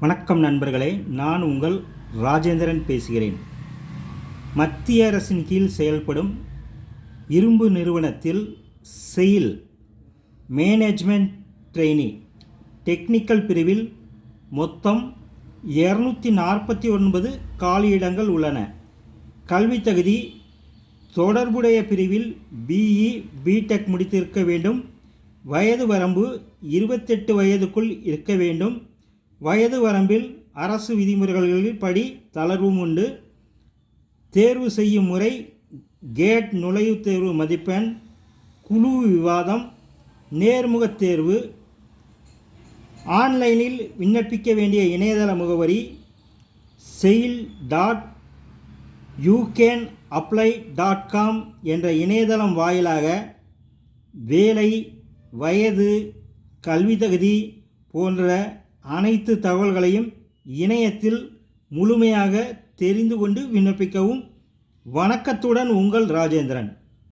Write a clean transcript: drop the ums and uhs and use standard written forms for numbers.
வணக்கம் நண்பர்களே, நான் உங்கள் ராஜேந்திரன் பேசுகிறேன். மத்திய அரசின் கீழ் செயல்படும் இரும்பு நிறுவனத்தில் செயில் மேனேஜ்மெண்ட் ட்ரெயினி டெக்னிக்கல் பிரிவில் மொத்தம் 249 காலியிடங்கள் உள்ளன. கல்வி தகுதி தொடர்புடைய பிரிவில் பிஇ பிடெக் முடித்திருக்க வேண்டும். வயது வரம்பு 28 வயதுக்குள் இருக்க வேண்டும். வயது வரம்பில் அரசு விதிமுறைகளின் படி தளர்வும் உண்டு. தேர்வு செய்யும் முறை கேட் நுழைவுத் தேர்வு மதிப்பெண், குழு விவாதம், நேர்முகத் தேர்வு. ஆன்லைனில் விண்ணப்பிக்க வேண்டிய இணையதள முகவரி seil.youcanapply.com என்ற இணையதளம் வாயிலாக வேலை, வயது, கல்வி தகுதி போன்ற அனைத்து தகவல்களையும் இணையத்தில் முழுமையாக தெரிந்து கொண்டு விண்ணப்பிக்கவும். வணக்கத்துடன் உங்கள் ராஜேந்திரன்.